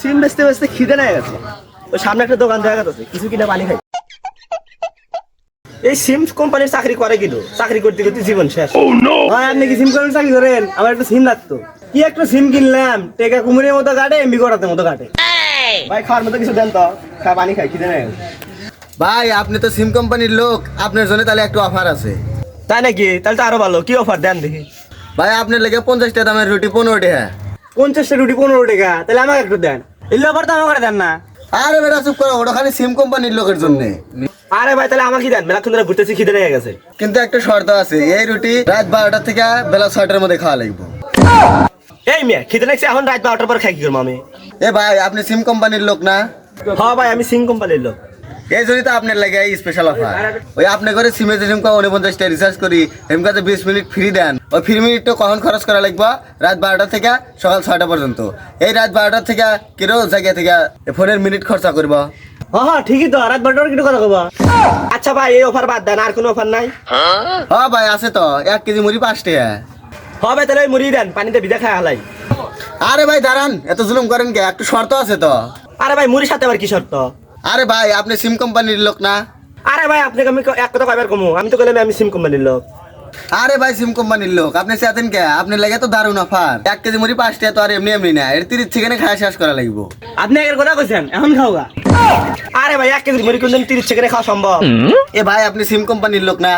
সিম বেচতে বেচতে খিদে নাই গেছে। ওই সামনে একটা দোকান দেখা যাচ্ছে, কিছু কিনা পানি খাই। এই সিম কোম্পানির চাকরি করে কিন্তু চাকরি করতে করতে জীবন শেষ। ভাই আপনি কি সিম কোম্পানির চাকরি করেন? আমার একটা সিম লাগতো। কি একটা সিম কিনলাম, টেকা কুমিরের মতো কাটে, এমবি করাতে মতো কাটে। ভাই খাওয়ার মতো কিছু দেন তো, পানি খাই, খিদে নাই। ভাই আপনি তো সিম কোম্পানির লোক, আপনার জন্য তাহলে একটু অফার আছে। তাই নাকি? তাহলে তো আরো ভালো। কি অফার দেন দেখি। ভাই আপনার লেগে 50 টাকা দামের রুটি 15 টাকা। 50টা রুটি 15 টাকা, তাহলে আমাকে একটু দেন। এই অফার তো আমাকে দেন না। আরে বেটা চুপ করো, ওটা খালি সিম কোম্পানির লোকের জন্য। আরে ভাই তাহলে আমাকে দেন, মেলাক্ষণ ধরে ঘুরতেছি, খিদে লেগে গেছে। কিন্তু একটা শর্ত আছে, এই রুটি রাত 12টা থেকে বেলা 6টার মধ্যে খাওয়া লাগবে। এই মিয়া খিদে লাগছে, এখন রাত 12টার পর খাই কি করবো আমি? এ ভাই আপনি সিম কোম্পানির লোক না? হ্যাঁ ভাই আমি সিম কোম্পানির লোক। এই জন্যই তো আপনার লাগে স্পেশাল অফার। ওই আপনি করে সিমে যে সিমকা 49 টাকা রিচার্জ করি, এমকাতে 20 মিনিট ফ্রি দেন। ওই ফ্রি মিনিটটা কখন খরচ করা লাগবে? রাত 12টা থেকে সকাল 6টা পর্যন্ত। এই রাত 12টা থেকে কিরো জায়গা থেকে ফোনের মিনিট খরচা করব। হ্যাঁ ঠিকই তো, রাত 12টার কি কথা কবা? আচ্ছা ভাই এই অফার বাদ দেন, আর কোনো অফার নাই? হ্যাঁ ভাই আছে তো, 1 কেজি মুড়ি 5 টাকা। হ্যাঁ ভাই তাহলে ওই মুড়ি দেন, পানিতে ভিজা খাই হালাই। আরে ভাই দাঁড়ান, এত জুলুম করেন কে? একটু শর্ত আছে তো। আরে ভাই মুড়ির সাথে আবার কি শর্ত? আরে ভাই আপনি সিম কোম্পানির লোক না? আরে ভাই আপনাকে আমি এক কথা কয়বার কমু? আমি তো বললাম আমি সিম কোম্পানির লোক। আরে ভাই সিম কোম্পানির লোক, আপনি চাতেন কে? আপনার লাগে তো দারুণ অফার। 1 কেজি মুড়ি 5 টাকা তো আর এমনি এমনি না, এর 30 সেকেন্ডে খাওয়া শেষ করা লাগবে। আপনি এর কথা কইছেন, এখন খাওগা। আরে ভাই 1 কেজি মুড়ি কোনদিন 30 সেকেন্ডে খাওয়া সম্ভব? এ ভাই আপনি সিম কোম্পানির লোক না?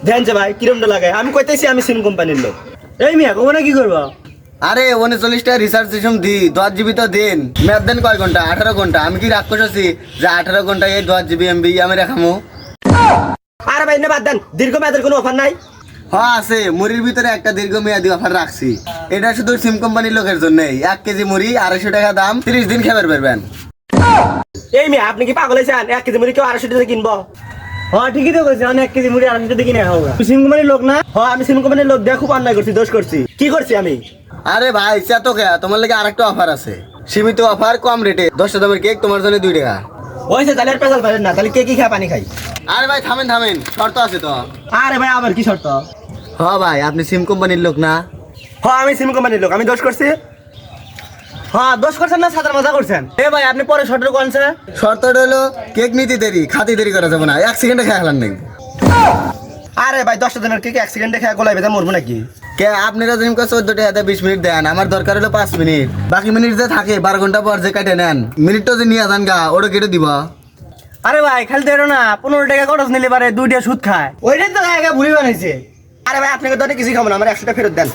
দেন যে ভাই কিরম লাগে, আমি কইতেছি আমি সিম কোম্পানির লোক। এই মিয়া কোনে কি করবা? আরে 39 টাকা রিচার্জ সিস্টেম দি, 10 জিবি তো দিন। ম্যাথ দেন কয় ঘন্টা? 18 ঘন্টা। আমি কি রাগ করছি যে 18 ঘন্টায় এই 10 জিবি এমবি আমি রাখামু? আরে ভাই না বাদ দেন, দীর্ঘমেয়াদের কোনো অফার নাই? হ্যাঁ আছে, মুড়ির ভিতরে একটা দীর্ঘমেয়াদী অফার রাখছি। এটা শুধু সিম কোম্পানির লোকের জন্যই। 1 কেজি মুড়ি 250 টাকা দাম, 30 দিন খাবার পারবেন। এই মিয়া আপনি কি পাগল হয়েছেন? 1 কেজি মুড়ি কেউ 250 টাকা কিনবো? হ্যাঁ ঠিকই তো কইছেন, 1 কেজি মুড়ি 250 টাকা কিনে খাওগা। তুই সিম কোম্পানির লোক না? হ্যাঁ আমি সিম কোম্পানির লোক, দেখো অন্যায় করছি, দোষ করছি। কি করছি আমি? আরে ভাই চেতো কে, তোমার লাগে আরেকটা অফার আছে। সীমিত অফার, কম রেটে 10 টা দামের কেক তোমার জন্য 2 টাকা। ওইসে তাহলে আর পেশাল পারেন না, তাহলে কে কি খায় পানি খাই? আরে ভাই থামেন থামেন, শর্ত আছে তো। আরে ভাই আবার কি শর্ত? হ্যাঁ ভাই আপনি সিম কোম্পানির লোক না? হ্যাঁ আমি সিম কোম্পানির লোক, আমি দোষ করছি। হ্যাঁ দোষ করছেন না সাদার মজা করছেন? এ ভাই আপনি পরে শর্টের কোনছে? শর্তটা হলো কেক নিতে দেরি, খাতে দেরি করা যাবে না, 1 সেকেন্ডে খেয়ে ফেলার নেই। আরে ভাই 10টা দিনের কেক 1 সেকেন্ডে খেয়ে গোলাই বেঁধে মরবো নাকি? কে আপনারা যেমন 14 টাকাতে 20 মিনিট দেন, আমার দরকার হলো 5 মিনিট। বাকি মিনিট যে থাকে 12 ঘন্টা পর যে কাটে নেন, মিনিটটা যে নিয়ে যান গা, ওটা কেটে দিব। আরে ভাই খালি তো না, 15 টাকা খরচ নিলে পারে 2 টাকা সুদ খায়, ওইটাই তো জায়গা ভুলি বানাইছে। আরে ভাই আপনাকে তো কিছু খাবো না, আমার 100 টাকা ফেরত দেন।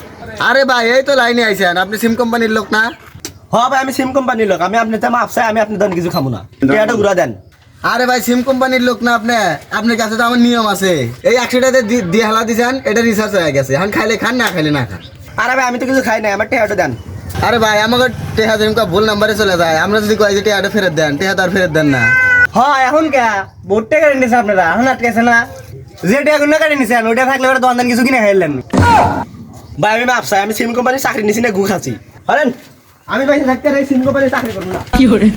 আরে ভাই এই তো লাইনে আইছেন, আপনি সিম কোম্পানির লোক না? হ্যাঁ ভাই আমি সিম কোম্পানির লোক, আমি আপনার মাপ চাই, আমি আপনার ধরে কিছু খাবো না, টাকাটা ঘুরা দেন। আরে ভাই সিম কোম্পানির লোক না আপনি? আপনার কাছে তো আমার নিয়ম আছে। এই 100 টাকাতে দিয়ে হালা দিয়েছেন, এটা রিচার্জ হয়ে গেছে। এখন খাইলে খান, না খাইলে না খান। আরে ভাই আমি তো কিছু খাই নাই, আমার টাকাটা দেন। আরে ভাই আমাকে টেহা যেমন ভুল নাম্বারে চলে যায়, আমরা যদি কই যে টেহাটা ফেরত দেন, টেহা তো আর ফেরত দেন না। হ্যাঁ এখন কে বহুত টাকা কেটে নিছেন আপনারা, এখন আটকেছে না? যে টাকা না কেটে নিছেন ওইটা থাকলে ওরা দোকান কিছু কিনে খাইলেন। ভাই আমি মাপ চাই, আমি সিম কোম্পানির চাকরি নিছি না, ঘু খাচ্ছি। বলেন আমি পয়সা থাকতে সিম কোম্পানির চাকরি করবো না। কি করে?